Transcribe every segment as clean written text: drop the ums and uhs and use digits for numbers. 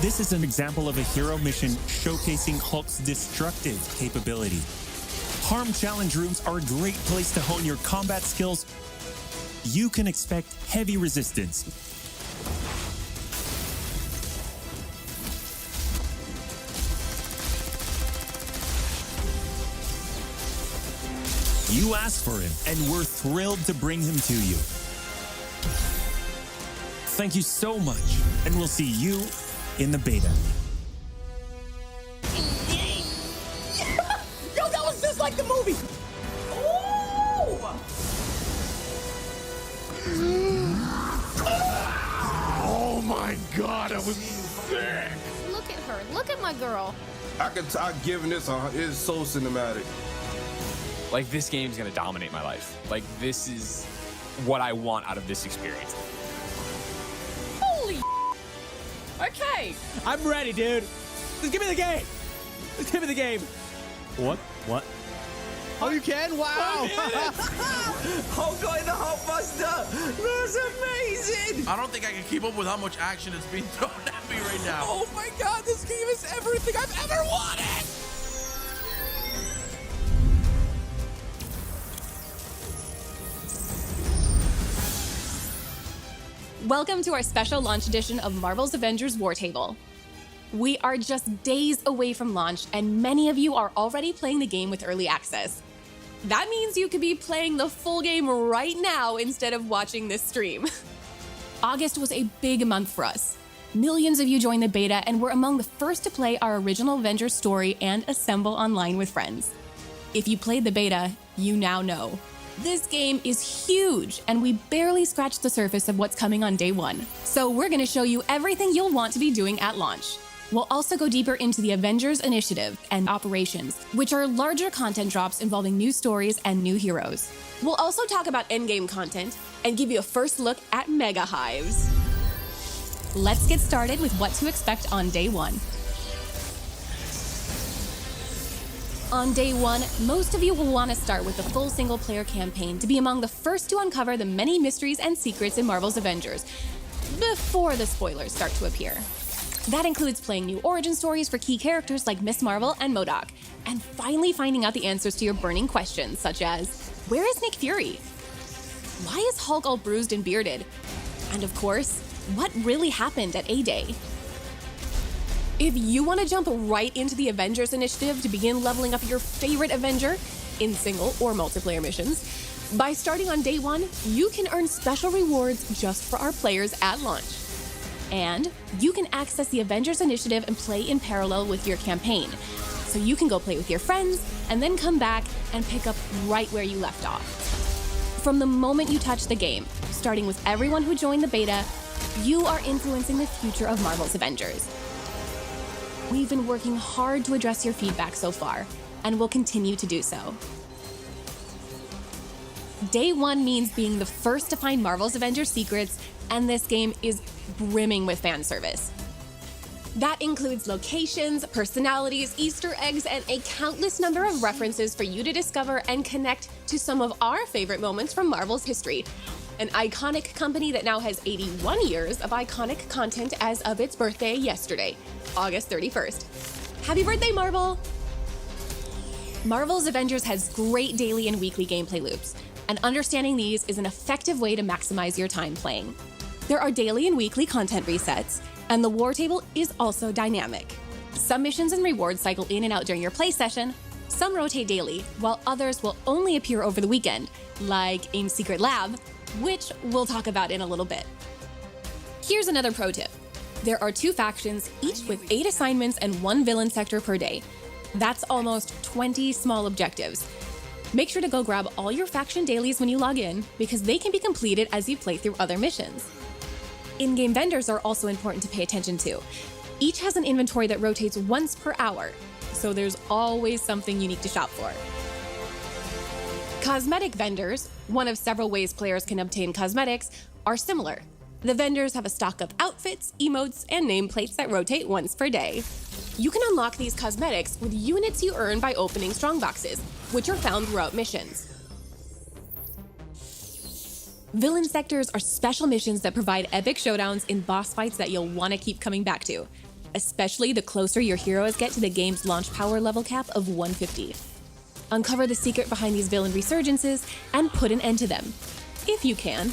This is an example of a hero mission showcasing Hulk's destructive capability. Harm challenge rooms are a great place to hone your combat skills. You can expect heavy resistance. You asked for him, and we're thrilled to bring him to you. Thank you so much, and we'll see you in the beta. Yo, that was just like the movie! Ooh! Oh my God, I was sick! Look at her. Look at my girl. I can tell giving this is so cinematic. Like, this game's gonna dominate my life. Like, this is what I want out of this experience. Holy okay, I'm ready, dude. Just give me the game. Just give me the game. What? Oh, you can? Wow. Hulk going the Hulkbuster! That's amazing! I don't think I can keep up with how much action is being thrown at me right now. Oh my God, this game is everything I've ever wanted. Welcome to our special launch edition of Marvel's Avengers War Table. We are just days away from launch, and many of you are already playing the game with early access. That means you could be playing the full game right now instead of watching this stream. August was a big month for us. Millions of you joined the beta and were among the first to play our original Avengers story and assemble online with friends. If you played the beta, you now know. This game is huge, and we barely scratched the surface of what's coming on day one. So we're going to show you everything you'll want to be doing at launch. We'll also go deeper into the Avengers Initiative and Operations, which are larger content drops involving new stories and new heroes. We'll also talk about endgame content and give you a first look at Mega Hives. Let's get started with what to expect on day one. On day one, most of you will want to start with the full single-player campaign to be among the first to uncover the many mysteries and secrets in Marvel's Avengers, before the spoilers start to appear. That includes playing new origin stories for key characters like Miss Marvel and MODOK, and finally finding out the answers to your burning questions, such as, where is Nick Fury? Why is Hulk all bruised and bearded? And of course, what really happened at A-Day? If you want to jump right into the Avengers Initiative to begin leveling up your favorite Avenger in single or multiplayer missions, by starting on day one, you can earn special rewards just for our players at launch. And you can access the Avengers Initiative and play in parallel with your campaign. So you can go play with your friends and then come back and pick up right where you left off. From the moment you touch the game, starting with everyone who joined the beta, you are influencing the future of Marvel's Avengers. We've been working hard to address your feedback so far, and will continue to do so. Day one means being the first to find Marvel's Avengers secrets, and this game is brimming with fan service. That includes locations, personalities, Easter eggs, and a countless number of references for you to discover and connect to some of our favorite moments from Marvel's history. An iconic company that now has 81 years of iconic content as of its birthday yesterday, August 31st. Happy birthday, Marvel! Marvel's Avengers has great daily and weekly gameplay loops, and understanding these is an effective way to maximize your time playing. There are daily and weekly content resets, and the war table is also dynamic. Some missions and rewards cycle in and out during your play session, some rotate daily, while others will only appear over the weekend, like AIM's Secret Lab, which we'll talk about in a little bit. Here's another pro tip. There are 2 factions, each with 8 assignments and 1 villain sector per day. That's almost 20 small objectives. Make sure to go grab all your faction dailies when you log in, because they can be completed as you play through other missions. In-game vendors are also important to pay attention to. Each has an inventory that rotates once per hour, so there's always something unique to shop for. Cosmetic vendors, one of several ways players can obtain cosmetics, are similar. The vendors have a stock of outfits, emotes, and nameplates that rotate once per day. You can unlock these cosmetics with units you earn by opening strongboxes, which are found throughout missions. Villain sectors are special missions that provide epic showdowns in boss fights that you'll want to keep coming back to. especially the closer your heroes get to the game's launch power level cap of 150. Uncover the secret behind these villain resurgences and put an end to them, if you can.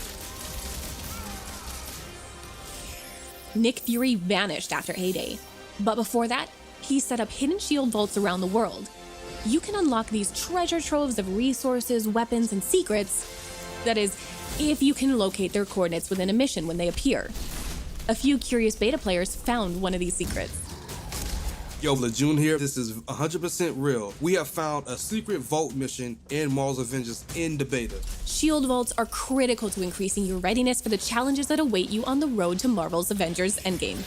Nick Fury vanished after Heyday, but before that, he set up hidden shield vaults around the world. You can unlock these treasure troves of resources, weapons, and secrets. That is, if you can locate their coordinates within a mission when they appear. A few curious beta players found one of these secrets. Yo, Lejeune here. This is 100% real. We have found a secret vault mission in Marvel's Avengers in the beta. Shield vaults are critical to increasing your readiness for the challenges that await you on the road to Marvel's Avengers Endgame.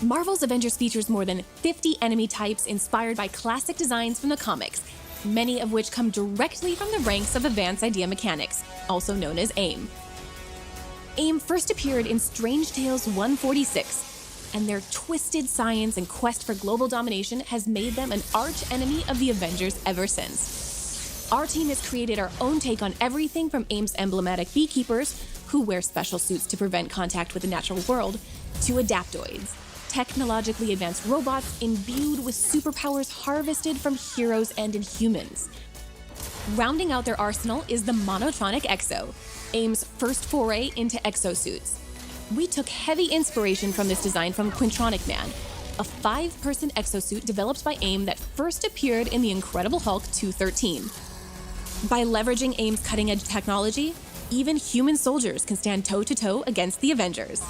Marvel's Avengers features more than 50 enemy types inspired by classic designs from the comics, many of which come directly from the ranks of Advanced Idea Mechanics, also known as AIM. AIM first appeared in Strange Tales 146, and their twisted science and quest for global domination has made them an arch-enemy of the Avengers ever since. Our team has created our own take on everything from AIM's emblematic beekeepers, who wear special suits to prevent contact with the natural world, to adaptoids, technologically advanced robots imbued with superpowers harvested from heroes and Inhumans. Rounding out their arsenal is the Monotronic Exo, AIM's first foray into exosuits. We took heavy inspiration from this design from Quintronic Man, a 5-person exosuit developed by AIM that first appeared in The Incredible Hulk 213. By leveraging AIM's cutting-edge technology, even human soldiers can stand toe-to-toe against the Avengers.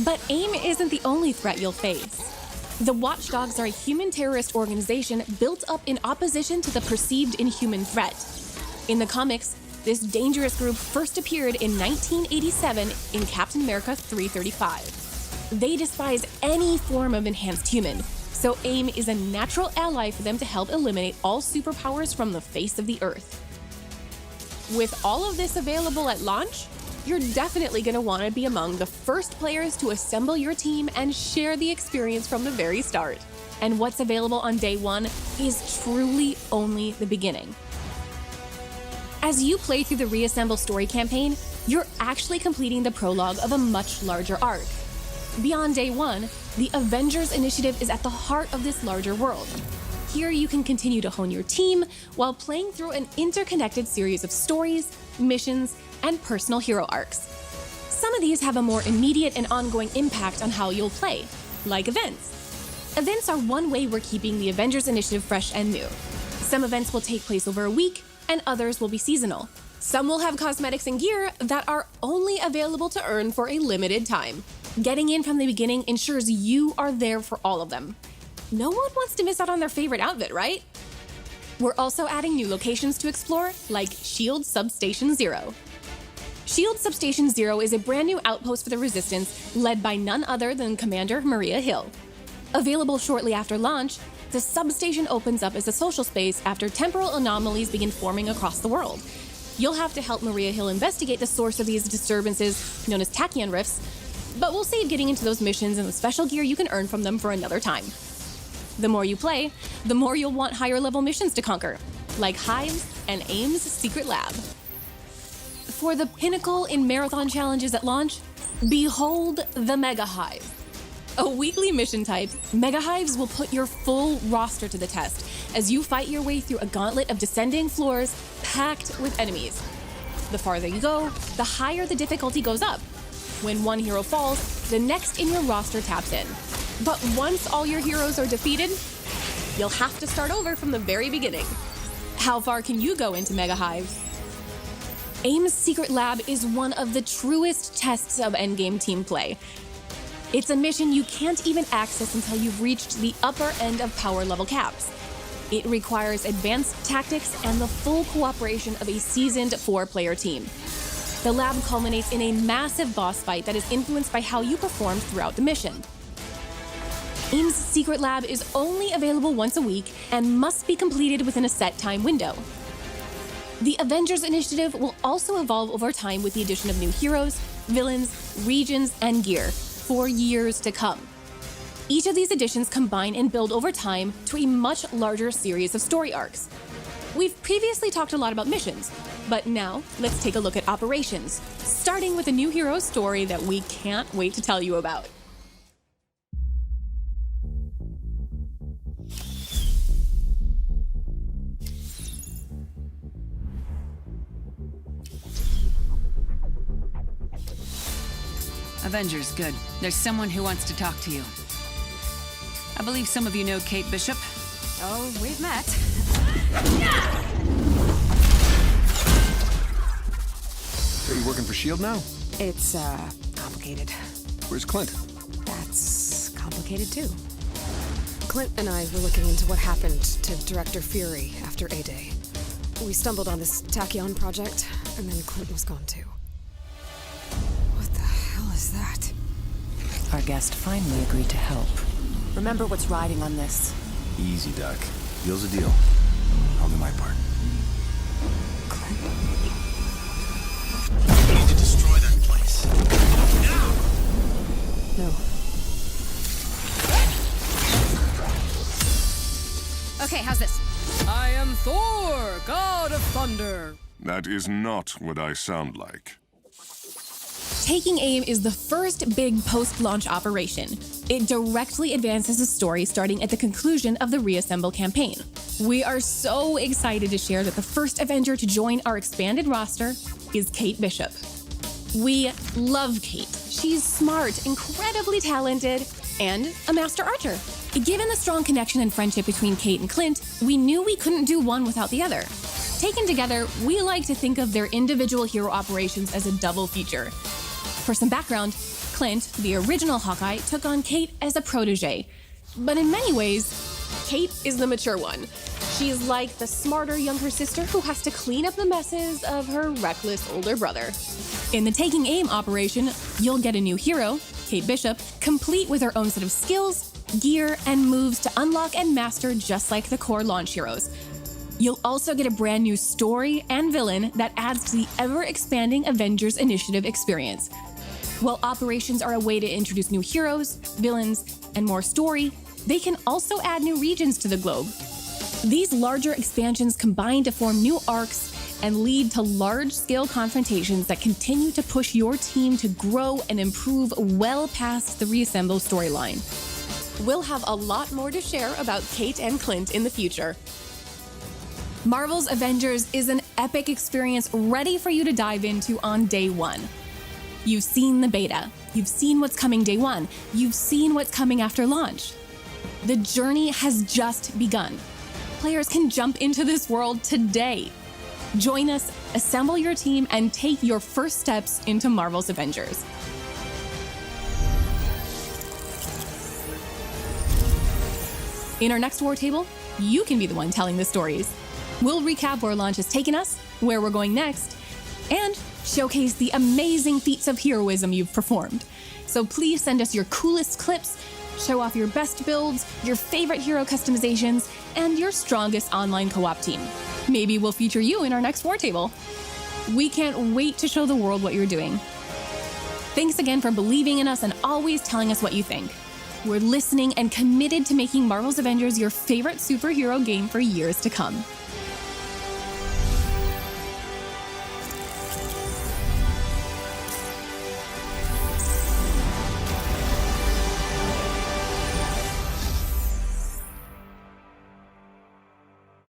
But AIM isn't the only threat you'll face. The Watchdogs are a human terrorist organization built up in opposition to the perceived inhuman threat. In the comics, this dangerous group first appeared in 1987 in Captain America 335. They despise any form of enhanced human, so AIM is a natural ally for them to help eliminate all superpowers from the face of the Earth. With all of this available at launch, you're definitely going to want to be among the first players to assemble your team and share the experience from the very start. And what's available on day one is truly only the beginning. As you play through the Reassemble story campaign, you're actually completing the prologue of a much larger arc. Beyond day one, the Avengers Initiative is at the heart of this larger world. Here you can continue to hone your team while playing through an interconnected series of stories, missions, and personal hero arcs. Some of these have a more immediate and ongoing impact on how you'll play, like events. Events are one way we're keeping the Avengers Initiative fresh and new. Some events will take place over a week, and others will be seasonal. Some will have cosmetics and gear that are only available to earn for a limited time. Getting in from the beginning ensures you are there for all of them. No one wants to miss out on their favorite outfit, right? We're also adding new locations to explore, like SHIELD Substation Zero. SHIELD Substation Zero is a brand new outpost for the Resistance, led by none other than Commander Maria Hill. Available shortly after launch, the substation opens up as a social space after temporal anomalies begin forming across the world. You'll have to help Maria Hill investigate the source of these disturbances, known as tachyon rifts, but we'll save getting into those missions and the special gear you can earn from them for another time. The more you play, the more you'll want higher level missions to conquer, like Hives and AIM's Secret Lab. For the pinnacle in marathon challenges at launch, behold the Mega Hive. A weekly mission type, Mega Hives will put your full roster to the test as you fight your way through a gauntlet of descending floors packed with enemies. The farther you go, the higher the difficulty goes up. When one hero falls, the next in your roster taps in. But once all your heroes are defeated, you'll have to start over from the very beginning. How far can you go into Mega Hives? AIM's Secret Lab is one of the truest tests of endgame team play. It's a mission you can't even access until you've reached the upper end of power level caps. It requires advanced tactics and the full cooperation of a seasoned 4-player team. The lab culminates in a massive boss fight that is influenced by how you perform throughout the mission. AIM's Secret Lab is only available once a week and must be completed within a set time window. The Avengers Initiative will also evolve over time with the addition of new heroes, villains, regions, and gear for years to come. Each of these additions combine and build over time to a much larger series of story arcs. We've previously talked a lot about missions, but now let's take a look at operations, starting with a new hero story that we can't wait to tell you about. Avengers, good. There's someone who wants to talk to you. I believe some of you know Kate Bishop. Oh, we've met. So you working for S.H.I.E.L.D. now? It's, complicated. Where's Clint? That's complicated, too. Clint and I were looking into what happened to Director Fury after A-Day. We stumbled on this Tachyon project, and then Clint was gone, too. What the hell is that? Our guest finally agreed to help. Remember what's riding on this. Easy, Doc. Deal's a deal. I'll do my part. Clint? We need to destroy that place. Now! No. Okay, how's this? I am Thor, god of thunder. That is not what I sound like. Taking Aim is the first big post-launch operation. It directly advances the story starting at the conclusion of the Reassemble campaign. We are so excited to share that the first Avenger to join our expanded roster is Kate Bishop. We love Kate. She's smart, incredibly talented, and a master archer. Given the strong connection and friendship between Kate and Clint, we knew we couldn't do one without the other. Taken together, we like to think of their individual hero operations as a double feature. For some background, Clint, the original Hawkeye, took on Kate as a protege. But in many ways, Kate is the mature one. She's like the smarter younger sister who has to clean up the messes of her reckless older brother. In the Taking Aim operation, you'll get a new hero, Kate Bishop, complete with her own set of skills, gear, and moves to unlock and master just like the core launch heroes. You'll also get a brand new story and villain that adds to the ever-expanding Avengers Initiative experience. While operations are a way to introduce new heroes, villains, and more story, they can also add new regions to the globe. These larger expansions combine to form new arcs and lead to large-scale confrontations that continue to push your team to grow and improve well past the Reassemble storyline. We'll have a lot more to share about Kate and Clint in the future. Marvel's Avengers is an epic experience ready for you to dive into on day one. You've seen the beta. You've seen what's coming day one. You've seen what's coming after launch. The journey has just begun. Players can jump into this world today. Join us, assemble your team, and take your first steps into Marvel's Avengers. In our next War Table, you can be the one telling the stories. We'll recap where launch has taken us, where we're going next, and showcase the amazing feats of heroism you've performed. So please send us your coolest clips, show off your best builds, your favorite hero customizations, and your strongest online co-op team. Maybe we'll feature you in our next War Table. We can't wait to show the world what you're doing. Thanks again for believing in us and always telling us what you think. We're listening and committed to making Marvel's Avengers your favorite superhero game for years to come.